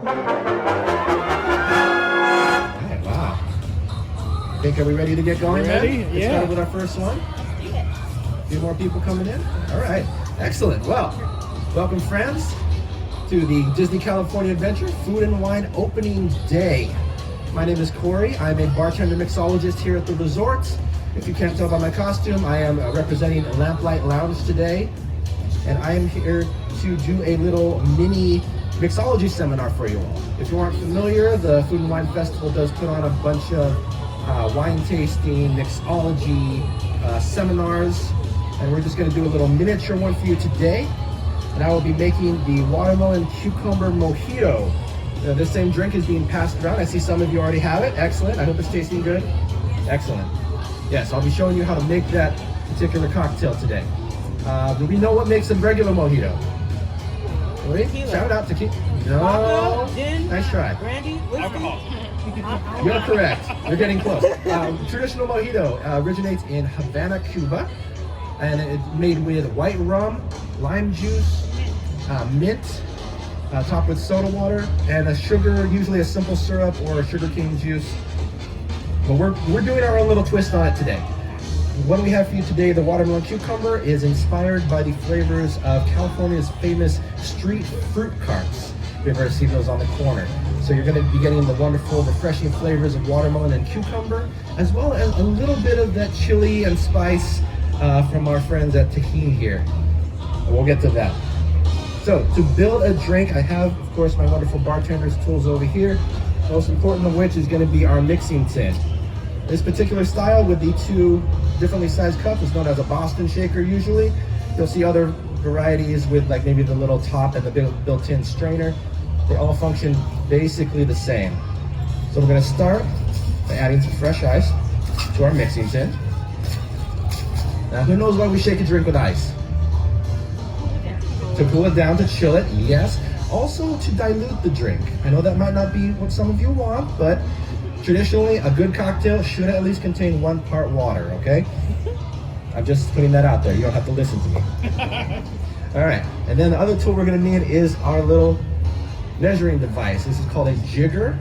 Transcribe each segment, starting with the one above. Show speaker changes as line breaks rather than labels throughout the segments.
Alright, wow. I think, are we ready to get going,
Ready?
man?
Yeah.
Let's start with our first one. A few more people coming in. All right, excellent. Well, welcome friends to the Disney California Adventure Food and Wine Opening Day. My name is Cory. I'm a bartender mixologist here at the resort. If you can't tell by my costume, I am representing Lamplight Lounge today. And I am here to do a little mini mixology seminar for you all. If you aren't familiar, the Food and Wine Festival does put on a bunch of wine tasting, mixology seminars. And we're just going to do a little miniature one for you today. And I will be making the watermelon cucumber mojito. This same drink is being passed around. I see some of you already have it. Excellent. I hope it's tasting good. Excellent. Yes, I'll be showing you how to make that particular cocktail today. Do we know what makes a regular mojito?
Tequila.
Shout out to tequila. No.
Vodka, gin,
Nice try.
brandy, whiskey.
Alcohol.
You're correct. You're getting close. Traditional mojito originates in Havana, Cuba. And it's made with white rum, lime juice, mint, topped with soda water, and a sugar, usually a simple syrup or a sugarcane juice. But we're doing our own little twist on it today. What we have for you today, the watermelon cucumber, is inspired by the flavors of California's famous street fruit carts. If you've ever seen those on the corner. So you're going to be getting the wonderful, refreshing flavors of watermelon and cucumber, as well as a little bit of that chili and spice from our friends at Tajin here. And we'll get to that. So to build a drink, I have, of course, my wonderful bartender's tools over here. Most important of which is going to be our mixing tin. This particular style with the two differently sized cups is known as a Boston shaker usually. You'll see other varieties with like maybe the little top and the built-in strainer. They all function basically the same. So we're going to start by adding some fresh ice to our mixing tin. Now who knows why we shake a drink with ice? To cool it down, to chill it, yes. Also to dilute the drink. I know that might not be what some of you want, but traditionally a good cocktail should at least contain 1 part water, okay? I'm just putting that out there. You don't have to listen to me. All right, and then the other tool we're gonna need is our little measuring device. This is called a jigger.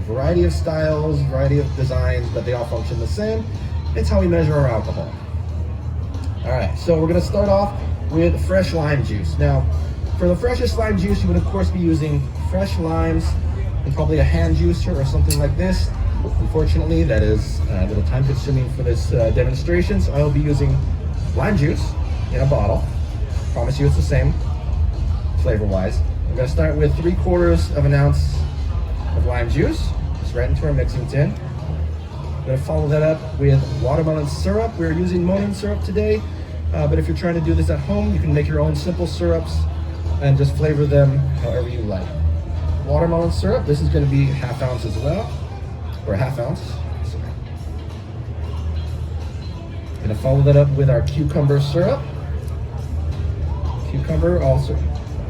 Variety of styles, variety of designs, but they all function the same. It's how we measure our alcohol. All right, so we're gonna start off with fresh lime juice. Now, for the freshest lime juice, you would of course be using fresh limes and probably a hand juicer or something like this. Unfortunately, that is a little time consuming for this demonstration, so I'll be using lime juice in a bottle. Promise you it's the same flavor-wise. I'm gonna start with 3/4 of an ounce of lime juice, just right into our mixing tin. I'm gonna follow that up with watermelon syrup. We're using Monin syrup today, but if you're trying to do this at home, you can make your own simple syrups and just flavor them however you like. Watermelon syrup, this is gonna be 1/2 ounce as well, or 1/2 ounce. Sorry. Gonna follow that up with our cucumber syrup. Cucumber also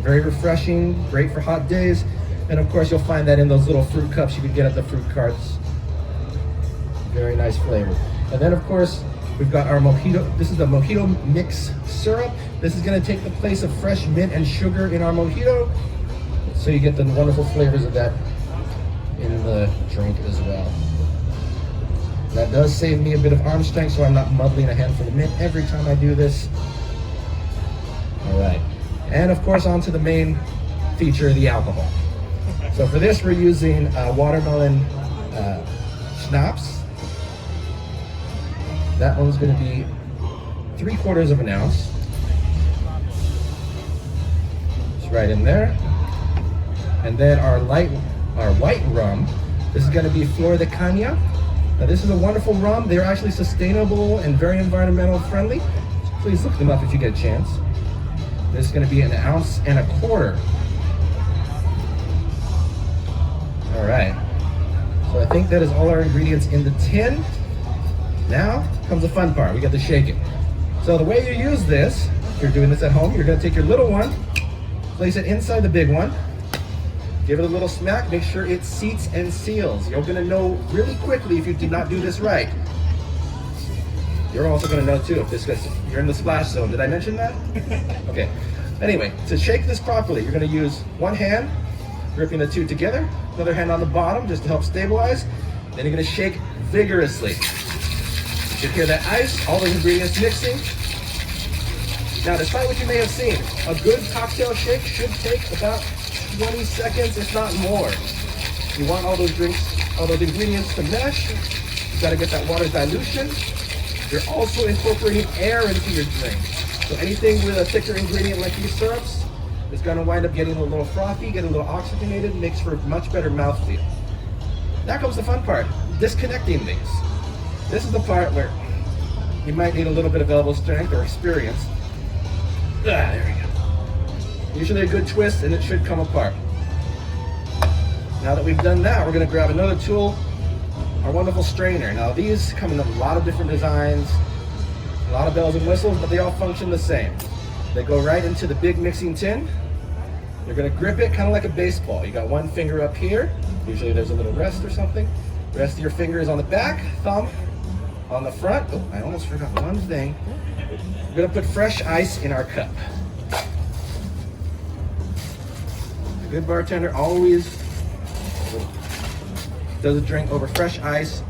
very refreshing, great for hot days. And of course you'll find that in those little fruit cups you can get at the fruit carts. Very nice flavor. And then of course, we've got our mojito. This is the mojito mix syrup. This is gonna take the place of fresh mint and sugar in our mojito. So you get the wonderful flavors of that in the drink as well. That does save me a bit of arm strength, so I'm not muddling a handful of mint every time I do this. All right, and of course onto the main feature, the alcohol. So for this we're using watermelon schnapps. That one's gonna be 3/4 of an ounce. Just right in there. And then our white rum, this is gonna be Flor de Caña. Now this is a wonderful rum. They're actually sustainable and very environmental friendly. So please look them up if you get a chance. This is gonna be 1.25 ounces. All right, so I think that is all our ingredients in the tin. Now comes the fun part, we get to shake it. So the way you use this, if you're doing this at home, you're gonna take your little one, place it inside the big one, give it a little smack, make sure it seats and seals. You're gonna know really quickly if you did not do this right. You're also gonna know too if this gets, you're in the splash zone. Did I mention that? Okay. Anyway, to shake this properly, you're gonna use one hand gripping the two together. Another hand on the bottom just to help stabilize. Then you're gonna shake vigorously. You should hear that ice, all those ingredients mixing. Now, despite what you may have seen, a good cocktail shake should take about 20 seconds, if not more. You want all those ingredients to mesh. You gotta get that water dilution. You're also incorporating air into your drink. So anything with a thicker ingredient like these syrups is gonna wind up getting a little frothy, getting a little oxygenated, makes for much better mouthfeel. Now comes the fun part, disconnecting these. This is the part where you might need a little bit of elbow strength or experience. There we go. Usually a good twist and it should come apart. Now that we've done that, we're gonna grab another tool, our wonderful strainer. Now these come in a lot of different designs, a lot of bells and whistles, but they all function the same. They go right into the big mixing tin. You're gonna grip it kind of like a baseball. You got one finger up here. Usually there's a little rest or something. The rest of your finger is on the back, thumb on the front. Oh, I almost forgot one thing. We're gonna put fresh ice in our cup. A good bartender always does a drink over fresh ice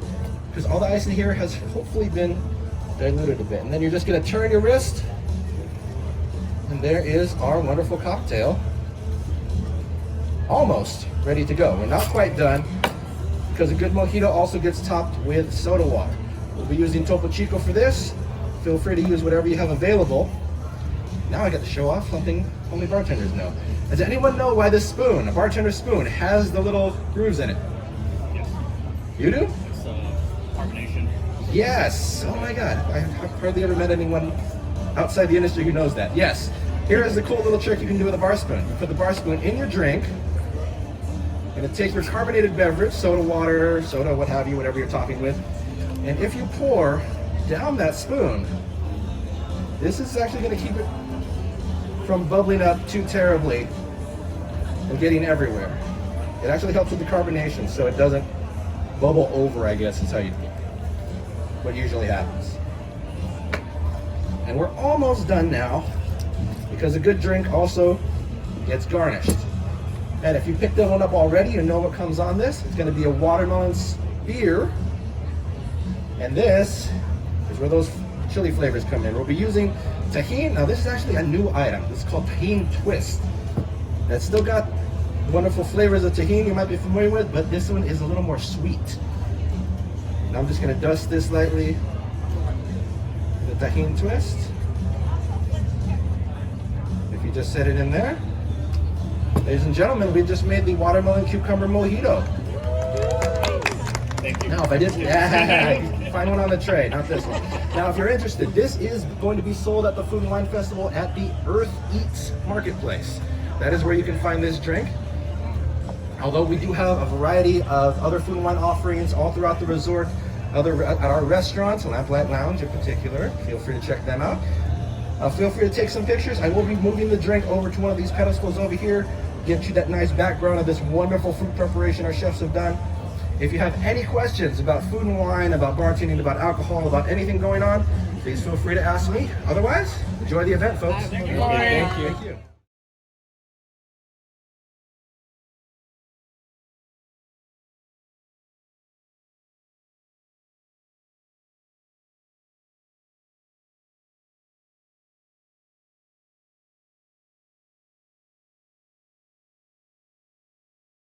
because all the ice in here has hopefully been diluted a bit. And then you're just gonna turn your wrist and there is our wonderful cocktail. Almost ready to go. We're not quite done because a good mojito also gets topped with soda water. We'll be using Topo Chico for this. Feel free to use whatever you have available. Now I get to show off something only bartenders know. Does anyone know why this spoon, a bartender spoon, has the little grooves in it?
Yes.
You do?
It's carbonation.
Yes. Oh my God. I have hardly ever met anyone outside the industry who knows that. Yes. Here is the cool little trick you can do with a bar spoon. You put the bar spoon in your drink. You're gonna take your carbonated beverage, soda water, soda, what have you, whatever you're topping with. And if you pour down that spoon, this is actually gonna keep it from bubbling up too terribly and getting everywhere. It actually helps with the carbonation so it doesn't bubble over, I guess is what usually happens. And we're almost done now because a good drink also gets garnished. And if you picked that one up already, you know what comes on this. It's gonna be a watermelon spear. And this is where those chili flavors come in. We'll be using tahini. Now this is actually a new item. It's called tahini twist. It's still got wonderful flavors of tahini you might be familiar with, but this one is a little more sweet. Now I'm just gonna dust this lightly with the tahini twist. If you just set it in there. Ladies and gentlemen, we just made the watermelon cucumber mojito.
Thank you.
Now, if I didn't, find one on the tray, not this one. Now, if you're interested, this is going to be sold at the Food and Wine Festival at the Earth Eats Marketplace. That is where you can find this drink. Although we do have a variety of other food and wine offerings all throughout the resort, at our restaurants, Lamplight Lounge in particular. Feel free to check them out. Feel free to take some pictures. I will be moving the drink over to one of these pedestals over here, get you that nice background of this wonderful fruit preparation our chefs have done. If you have any questions about food and wine, about bartending, about alcohol, about anything going on, please feel free to ask me. Otherwise, enjoy the event, folks.
Thank you.
Thank you.